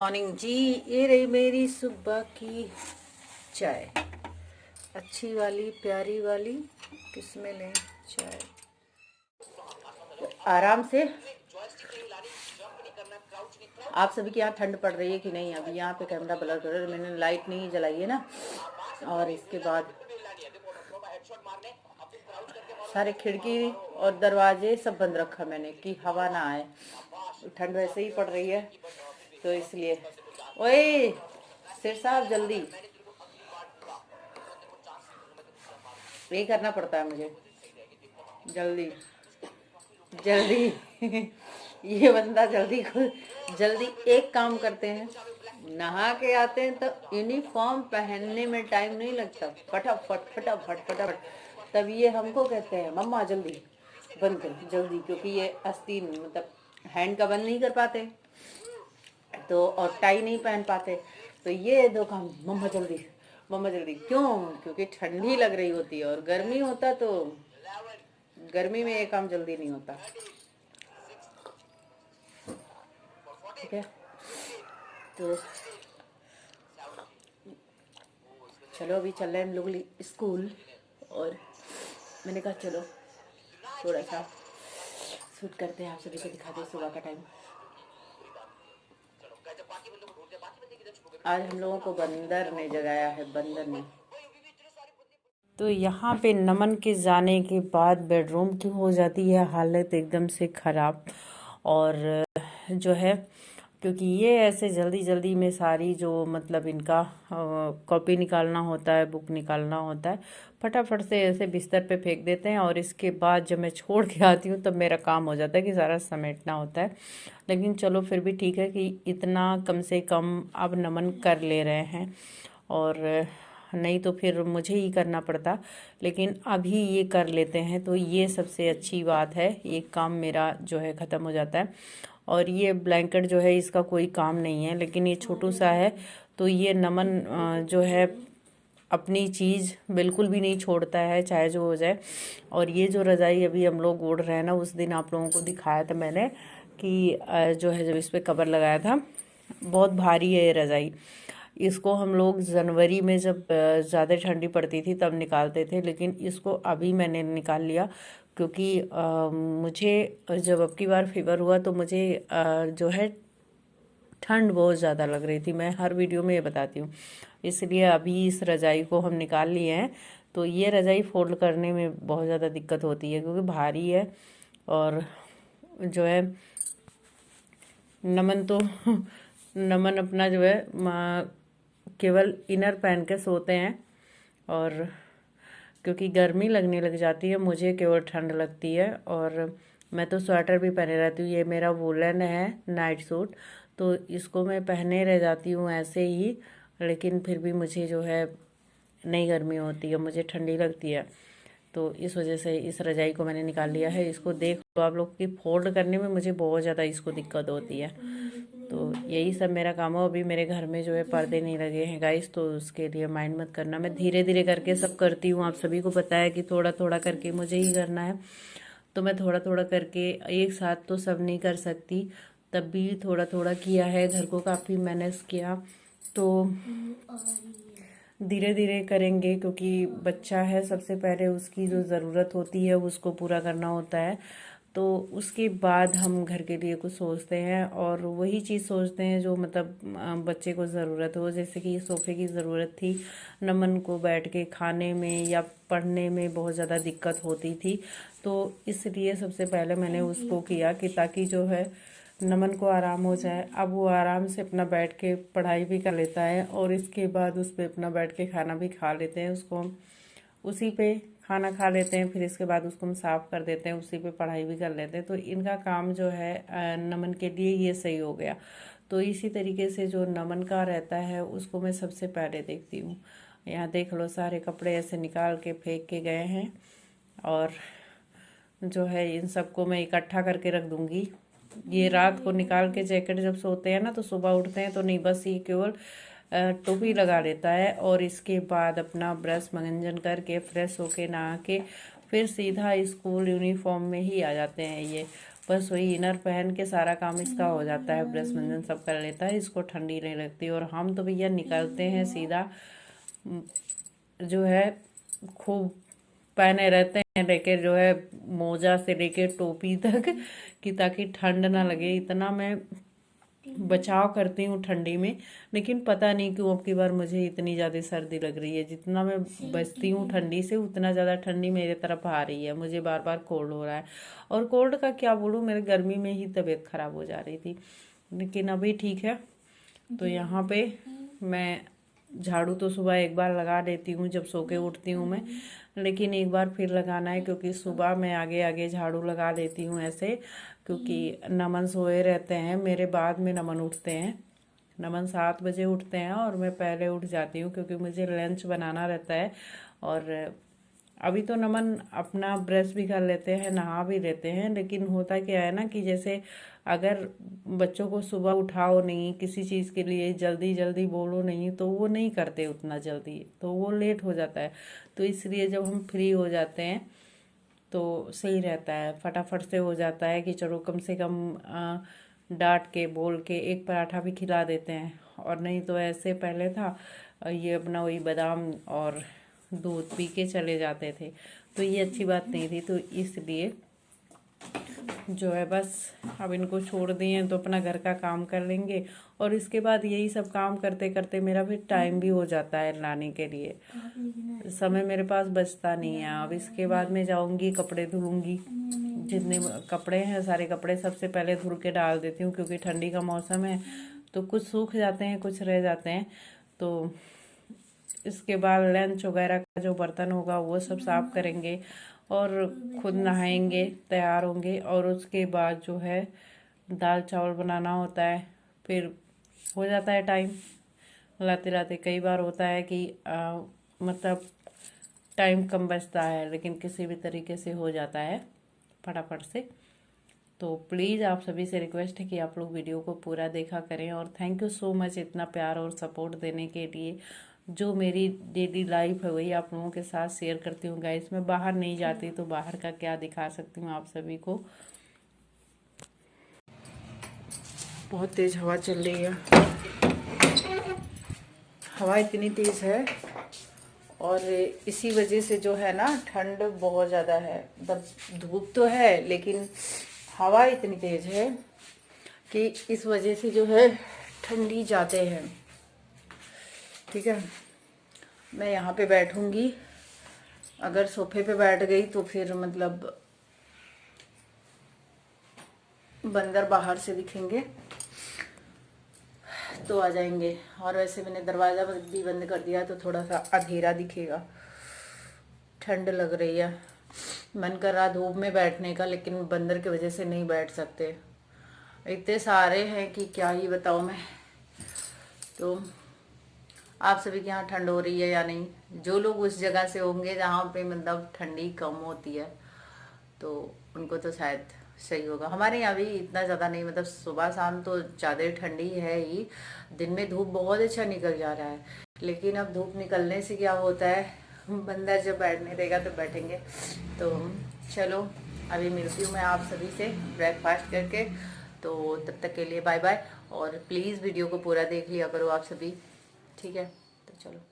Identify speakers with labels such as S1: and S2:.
S1: Morning जी। ये रही मेरी सुबह की चाय, अच्छी वाली प्यारी वाली। किसमें लें चाय? आराम से। आप सभी के यहाँ ठंड पड़ रही है कि नहीं? अभी यहाँ पे कैमरा ब्लर कर रहा है, मैंने लाइट नहीं जलाई है ना। और इसके बाद सारे खिड़की और दरवाजे सब बंद रखा मैंने कि हवा ना आए। ठंड वैसे ही पड़ रही है तो इसलिए। ओए सिर साहब जल्दी, यही करना पड़ता है मुझे। जल्दी जल्दी ये बंदा जल्दी एक काम करते हैं, नहा के आते हैं तो यूनिफॉर्म पहनने में टाइम नहीं लगता, फटाफट फटाफट फटाफट। तब ये हमको कहते हैं मम्मा जल्दी बंद कर जल्दी, क्योंकि ये आस्तीन मतलब हैंड का बंद नहीं कर पाते तो, और टाई नहीं पहन पाते। तो ये दो काम, मम्मा जल्दी मम्मा जल्दी। क्यों? क्योंकि ठंडी लग रही होती है और गर्मी होता तो गर्मी में ये काम जल्दी नहीं होता। ठीक है, तो चलो अभी चल रहे हैं हम लोग स्कूल। और मैंने कहा चलो थोड़ा सा शूट करते हैं, आप सभी को दिखाते हैं सुबह का टाइम। आज हम लोगों को बंदर ने जगाया है, बंदर ने। तो यहाँ पे नमन के जाने के बाद बेडरूम की हो जाती है हालत एकदम से ख़राब। और जो है, क्योंकि ये ऐसे जल्दी जल्दी में सारी जो मतलब इनका कॉपी निकालना होता है, बुक निकालना होता है, फटाफट से ऐसे बिस्तर पे फेंक देते हैं। और इसके बाद जब मैं छोड़ के आती हूँ तब मेरा काम हो जाता है कि सारा समेटना होता है। लेकिन चलो फिर भी ठीक है कि इतना कम से कम अब नमन कर ले रहे हैं, और नहीं तो फिर मुझे ही करना पड़ता। लेकिन अभी ये कर लेते हैं तो ये सबसे अच्छी बात है, एक काम मेरा जो है ख़त्म हो जाता है। और ये ब्लैंकेट जो है इसका कोई काम नहीं है, लेकिन ये छोटू सा है तो ये नमन जो है अपनी चीज़ बिल्कुल भी नहीं छोड़ता है, चाहे जो हो जाए। और ये जो रज़ाई अभी हम लोग ओढ़ रहे हैं ना, उस दिन आप लोगों को दिखाया था मैंने कि जो है जब इस पर कवर लगाया था, बहुत भारी है ये रज़ाई। इसको हम लोग जनवरी में जब ज़्यादा ठंडी पड़ती थी तब निकालते थे, लेकिन इसको अभी मैंने निकाल लिया क्योंकि मुझे जब अब की बार फीवर हुआ तो मुझे जो है ठंड बहुत ज़्यादा लग रही थी। मैं हर वीडियो में ये बताती हूँ, इसलिए अभी इस रज़ाई को हम निकाल लिए हैं। तो ये रज़ाई फोल्ड करने में बहुत ज़्यादा दिक्कत होती है क्योंकि भारी है। और जो है नमन तो नमन अपना जो है केवल इनर पहन के सोते हैं। और क्योंकि गर्मी लगने लग जाती है, मुझे केवल ठंड लगती है। और मैं तो स्वेटर भी पहने रहती हूँ। ये मेरा वूलन है नाइट सूट, तो इसको मैं पहने रह जाती हूँ ऐसे ही। लेकिन फिर भी मुझे जो है नहीं गर्मी होती है, मुझे ठंडी लगती है। तो इस वजह से इस रज़ाई को मैंने निकाल लिया है। इसको देख लो आप लोग कि फोल्ड करने में मुझे बहुत ज़्यादा इसको दिक्कत होती है। तो यही सब मेरा काम हो। अभी मेरे घर में जो है पर्दे नहीं लगे हैं गाइस, तो उसके लिए माइंड मत करना। मैं धीरे धीरे करके सब करती हूँ, आप सभी को पता है कि थोड़ा थोड़ा करके मुझे ही करना है। तो मैं थोड़ा थोड़ा करके एक साथ तो सब नहीं कर सकती, तब भी थोड़ा थोड़ा किया है, घर को काफ़ी मैनेज किया। तो धीरे धीरे करेंगे क्योंकि बच्चा है, सबसे पहले उसकी जो ज़रूरत होती है उसको पूरा करना होता है। तो उसके बाद हम घर के लिए कुछ सोचते हैं, और वही चीज़ सोचते हैं जो मतलब बच्चे को ज़रूरत हो। जैसे कि सोफ़े की ज़रूरत थी, नमन को बैठ के खाने में या पढ़ने में बहुत ज़्यादा दिक्कत होती थी। तो इसलिए सबसे पहले मैंने उसको किया कि ताकि जो है नमन को आराम हो जाए। अब वो आराम से अपना बैठ के पढ़ाई भी कर लेता है, और इसके बाद उस पर अपना बैठ के खाना भी खा लेते हैं। उसको हम उसी पे खाना खा लेते हैं, फिर इसके बाद उसको हम साफ़ कर देते हैं, उसी पे पढ़ाई भी कर लेते हैं। तो इनका काम जो है नमन के लिए ये सही हो गया। तो इसी तरीके से जो नमन का रहता है उसको मैं सबसे पहले देखती हूँ। यहाँ देख लो, सारे कपड़े ऐसे निकाल के फेंक के गए हैं, और जो है इन सबको मैं इकट्ठा करके रख दूँगी। ये रात को निकाल के जैकेट जब सोते हैं ना तो सुबह उठते हैं तो नहीं, बस ये केवल टोपी लगा लेता है। और इसके बाद अपना ब्रश मंजन करके फ्रेश होके नहा के फिर सीधा स्कूल यूनिफॉर्म में ही आ जाते हैं ये। बस वही इनर पहन के सारा काम इसका हो जाता है, ब्रश मंजन सब कर लेता है, इसको ठंडी नहीं लगती। और हम तो भैया निकलते हैं सीधा जो है खूब पहने रहते हैं, लेके जो है मोजा से लेके टोपी तक कि ताकि ठंड ना लगे। इतना मैं बचाव करती हूँ ठंडी में, लेकिन पता नहीं क्यों अब की बार मुझे इतनी ज़्यादा सर्दी लग रही है। जितना मैं बचती हूँ ठंडी से उतना ज़्यादा ठंडी मेरे तरफ आ रही है, मुझे बार बार कोल्ड हो रहा है। और कोल्ड का क्या बोलूँ, मेरे गर्मी में ही तबीयत खराब हो जा रही थी, लेकिन अभी ठीक है। तो यहाँ पे मैं झाड़ू तो सुबह एक बार लगा देती हूँ जब सो के उठती हूँ मैं, लेकिन एक बार फिर लगाना है, क्योंकि सुबह मैं आगे आगे झाड़ू लगा देती हूँ ऐसे, क्योंकि नमन सोए रहते हैं, मेरे बाद में नमन उठते हैं। नमन 7 बजे उठते हैं और मैं पहले उठ जाती हूँ, क्योंकि मुझे लंच बनाना रहता है। और अभी तो नमन अपना ब्रश भी कर लेते हैं, नहा भी लेते हैं, लेकिन होता क्या है ना कि जैसे अगर बच्चों को सुबह उठाओ नहीं, किसी चीज़ के लिए जल्दी जल्दी बोलो नहीं, तो वो नहीं करते उतना जल्दी, तो वो लेट हो जाता है। तो इसलिए जब हम फ्री हो जाते हैं तो सही रहता है, फटाफट से हो जाता है कि चलो कम से कम डांट के बोल के एक पराठा भी खिला देते हैं। और नहीं तो ऐसे पहले था ये अपना वही बादाम और दूध पी के चले जाते थे, तो ये अच्छी बात नहीं थी। तो इसलिए जो है बस अब इनको छोड़ दिए तो अपना घर का काम कर लेंगे, और इसके बाद यही सब काम करते करते मेरा भी टाइम भी हो जाता है लाने के लिए, समय मेरे पास बचता नहीं है। अब इसके बाद मैं जाऊंगी कपड़े धुलूंगी, जितने कपड़े हैं सारे कपड़े सबसे पहले धुल के डाल देती हूँ, क्योंकि ठंडी का मौसम है तो कुछ सूख जाते हैं कुछ रह जाते हैं। तो इसके बाद लंच वगैरह का जो बर्तन होगा वो सब साफ करेंगे और खुद नहाएंगे, तैयार होंगे, और उसके बाद जो है दाल चावल बनाना होता है। फिर हो जाता है टाइम, लाते लाते कई बार होता है कि मतलब टाइम कम बचता है, लेकिन किसी भी तरीके से हो जाता है फटाफट से। तो प्लीज़ आप सभी से रिक्वेस्ट है कि आप लोग वीडियो को पूरा देखा करें, और थैंक यू सो मच इतना प्यार और सपोर्ट देने के लिए। जो मेरी डेली लाइफ है वही आप लोगों के साथ शेयर करती हूँ गाइस। मैं बाहर नहीं जाती तो बाहर का क्या दिखा सकती हूँ आप सभी को। बहुत तेज़ हवा चल रही है, हवा इतनी तेज़ है, और इसी वजह से जो है ना ठंड बहुत ज़्यादा है। मतलब धूप तो है लेकिन हवा इतनी तेज़ है कि इस वजह से जो है ठंडी जाते हैं। ठीक है, मैं यहाँ पे बैठूंगी, अगर सोफे पे बैठ गई तो फिर मतलब बंदर बाहर से दिखेंगे तो आ जाएंगे, और वैसे मैंने दरवाज़ा भी बंद कर दिया तो थोड़ा सा अंधेरा दिखेगा। ठंड लग रही है, मन कर रहा धूप में बैठने का, लेकिन बंदर की वजह से नहीं बैठ सकते, इतने सारे हैं कि क्या ही बताऊँ मैं। तो आप सभी के यहाँ ठंड हो रही है या नहीं? जो लोग उस जगह से होंगे जहाँ पे मतलब ठंडी कम होती है तो उनको तो शायद सही होगा। हमारे यहाँ भी इतना ज़्यादा नहीं, मतलब सुबह शाम तो ज़्यादा ठंडी है ही, दिन में धूप बहुत अच्छा निकल जा रहा है। लेकिन अब धूप निकलने से क्या होता है, बंदर जब बैठने देगा तो बैठेंगे। तो चलो अभी मिलती हूँ मैं आप सभी से ब्रेकफास्ट करके, तो तब तक के लिए बाय बाय। और प्लीज़ वीडियो को पूरा देख लिया करो आप सभी, ठीक है? तो चलो।